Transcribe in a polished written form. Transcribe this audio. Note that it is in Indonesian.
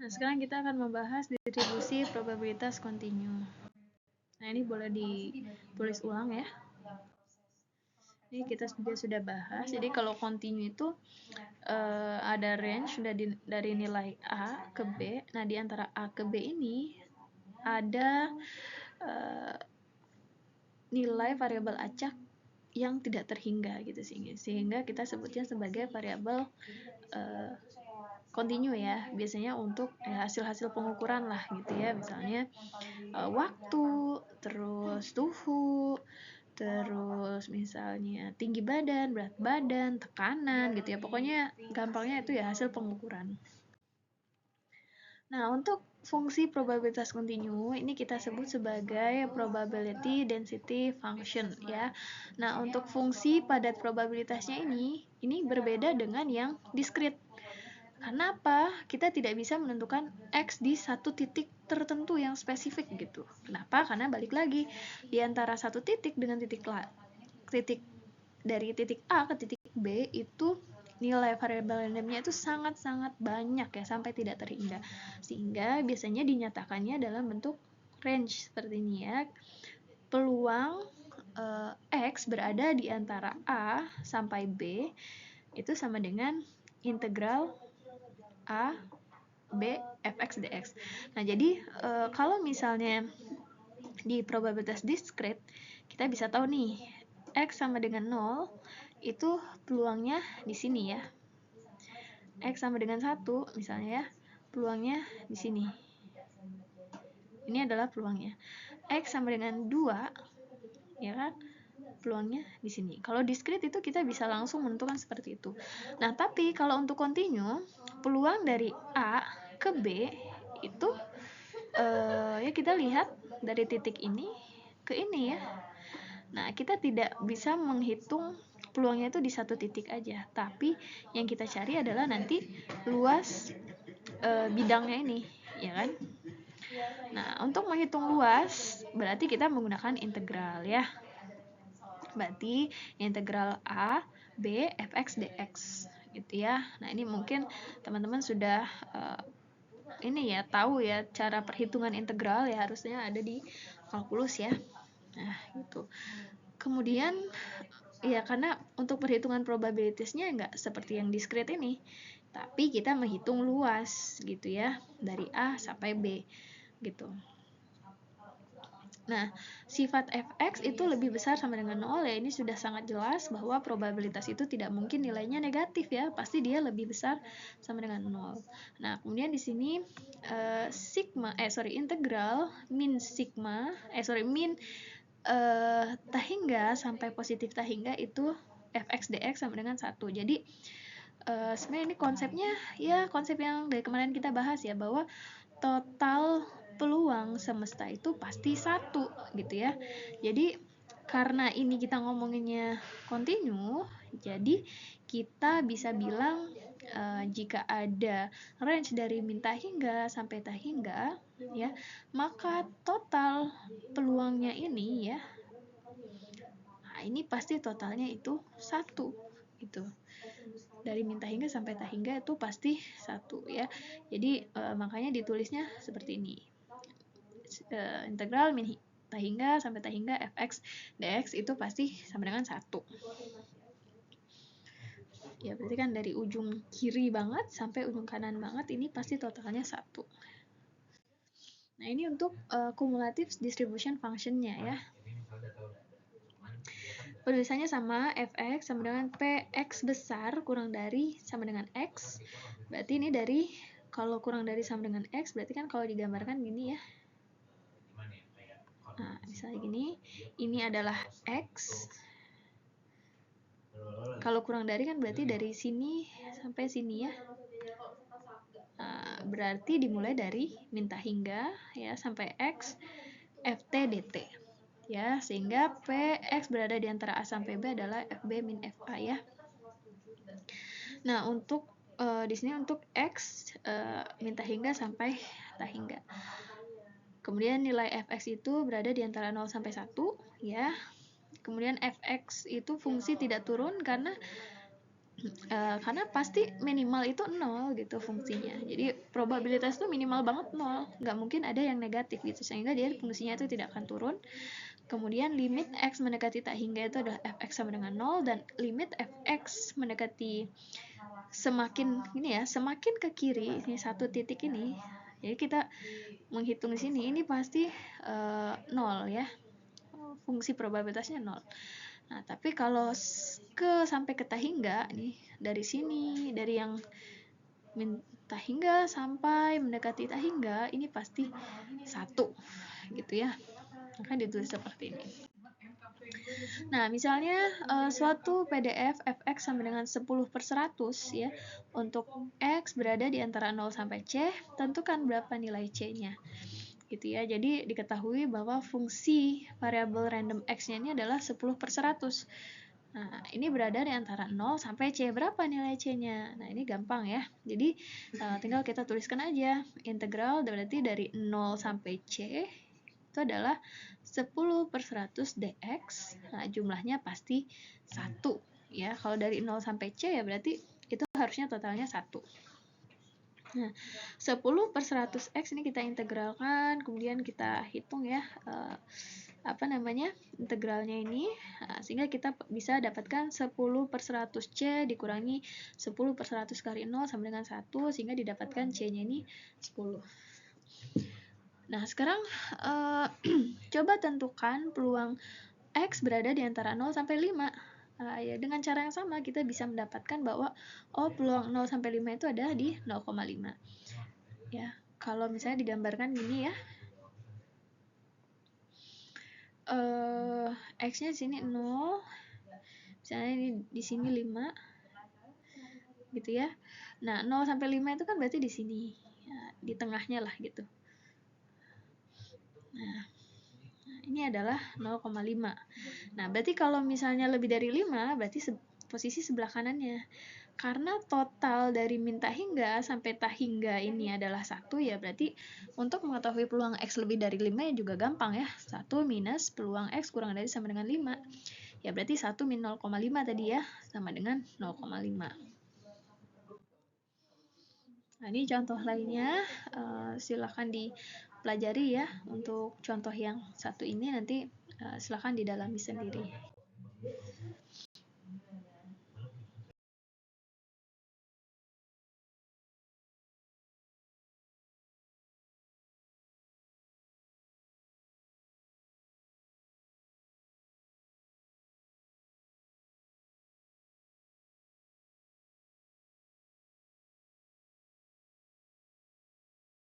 Nah, sekarang kita akan membahas distribusi probabilitas kontinu. Nah, ini boleh ditulis ulang ya. Ini kita sudah bahas. Jadi kalau kontinu itu ada range dari nilai A ke B. Nah, di antara A ke B ini ada nilai variabel acak yang tidak terhingga gitu, sehingga kita sebutnya sebagai variabel kontinu ya, biasanya untuk hasil-hasil pengukuran lah gitu ya, misalnya waktu, terus suhu, terus misalnya tinggi badan, berat badan, tekanan gitu ya, pokoknya gampangnya itu ya hasil pengukuran. Nah, untuk fungsi probabilitas kontinu ini kita sebut sebagai probability density function ya. Nah, untuk fungsi padat probabilitasnya ini berbeda dengan yang diskrit. Karena apa? Kita tidak bisa menentukan X di satu titik tertentu yang spesifik gitu. Kenapa? Karena balik lagi, di antara satu titik dengan titik dari titik A ke titik B itu nilai variabel randomnya itu sangat-sangat banyak ya, sampai tidak terhingga. Sehingga biasanya dinyatakannya dalam bentuk range seperti ini ya. Peluang X berada di antara A sampai B itu sama dengan integral A, B, fx, dx. Nah, jadi kalau misalnya di probabilitas diskrit, kita bisa tahu nih, X sama dengan 0, itu peluangnya di sini ya. X sama dengan 1, misalnya ya, peluangnya di sini. Ini adalah peluangnya. X sama dengan 2, ya kan? Peluangnya di sini. Kalau diskrit itu kita bisa langsung menentukan seperti itu. Nah, tapi kalau untuk kontinu, peluang dari A ke B itu ya kita lihat dari titik ini ke ini ya. Nah, kita tidak bisa menghitung peluangnya itu di satu titik aja, tapi yang kita cari adalah nanti luas bidangnya ini, ya kan? Nah, untuk menghitung luas berarti kita menggunakan integral ya. Berarti integral A, B, fx, dx gitu ya. Nah, ini mungkin teman-teman sudah ini ya, tahu ya cara perhitungan integral ya, harusnya ada di kalkulus ya. Nah, gitu. Kemudian ya, karena untuk perhitungan probabilitasnya nggak seperti yang diskrit ini, tapi kita menghitung luas gitu ya, dari A sampai B gitu. Nah, sifat fx itu lebih besar sama dengan 0 ya, ini sudah sangat jelas bahwa probabilitas itu tidak mungkin nilainya negatif ya, pasti dia lebih besar sama dengan 0. Nah, kemudian di sini integral min tahingga sampai positif tahingga itu fx dx sama dengan 1. Jadi sebenarnya ini konsepnya ya konsep yang dari kemarin kita bahas ya, bahwa total peluang semesta itu pasti 1 gitu ya. Jadi karena ini kita ngomonginnya kontinu, jadi kita bisa bilang jika ada range dari min tahingga sampai tahingga ya, maka total peluangnya ini ya, nah ini pasti totalnya itu 1 gitu. Dari min tahingga sampai tahingga itu pasti 1 ya. Jadi makanya ditulisnya seperti ini. Integral min tahingga sampai tahingga fx dx itu pasti sama dengan 1. Ya, berarti kan dari ujung kiri banget sampai ujung kanan banget ini pasti totalnya 1. Nah, ini untuk cumulative distribution function-nya ya. Penulisannya sama, fx sama dengan px besar kurang dari sama dengan x. Berarti ini dari, kalau kurang dari sama dengan x, berarti kan kalau digambarkan gini ya. Nah, misalnya gini, ini adalah x. Kalau kurang dari kan berarti dari sini sampai sini ya. Nah, berarti dimulai dari min tahingga ya sampai x ft dt ya, sehingga px berada di antara a sampai b adalah fb min fa ya. Nah, untuk di sini untuk x min tahingga sampai tahingga. Kemudian nilai fx itu berada di antara 0 sampai 1 ya. Kemudian fx itu fungsi tidak turun karena Karena pasti minimal itu 0 gitu fungsinya. Jadi probabilitas itu minimal banget 0, nggak mungkin ada yang negatif gitu, sehingga dia fungsinya itu tidak akan turun. Kemudian limit x mendekati tak hingga itu adalah fx sama dengan 0, dan limit fx mendekati semakin ke kiri, ini satu titik ini. Jadi kita menghitung di sini, ini pasti 0 ya. Fungsi probabilitasnya 0. Nah, tapi kalau sampai ke tahingga nih, dari sini, dari yang tahingga sampai mendekati tahingga, ini pasti 1 gitu ya. Maka ditulis seperti ini. Nah, misalnya suatu PDF fx sama dengan 10/100 ya. Untuk x berada di antara 0 sampai c, tentukan berapa nilai c-nya. Gitu ya. Jadi diketahui bahwa fungsi variabel random x-nya ini adalah 10/100. Nah, ini berada di antara 0 sampai c. Berapa nilai c-nya? Nah, ini gampang ya. Jadi tinggal kita tuliskan aja. Integral berarti dari 0 sampai c itu adalah 10/100 dx. Nah, jumlahnya pasti 1 ya. Kalau dari 0 sampai c ya berarti itu harusnya totalnya 1. Nah, 10/100x ini kita integralkan, kemudian kita hitung ya integralnya ini, sehingga kita bisa dapatkan 10/100c dikurangi 10/100 kali 0 sama dengan 1, sehingga didapatkan c-nya ini 10. Nah, sekarang coba tentukan peluang x berada di antara 0 sampai 5. Ya, dengan cara yang sama kita bisa mendapatkan bahwa peluang 0 sampai 5 itu ada di 0,5. Ya, kalau misalnya digambarkan gini ya. X-nya di sini 0. Misalnya ini di sini 5. Gitu ya. Nah, 0 sampai 5 itu kan berarti di sini. Ya, di tengahnya lah gitu. Nah, ini adalah 0,5. Nah, berarti kalau misalnya lebih dari 5, berarti posisi sebelah kanannya. Karena total dari min tahingga sampai tahingga ini adalah 1, ya berarti untuk mengetahui peluang X lebih dari 5 ya juga gampang ya. 1 minus peluang X kurang dari sama dengan 5. Ya berarti 1 min 0,5 tadi ya, sama dengan 0,5. Nah, ini contoh lainnya, silakan dipelajari ya. Untuk contoh yang satu ini nanti silakan didalami sendiri.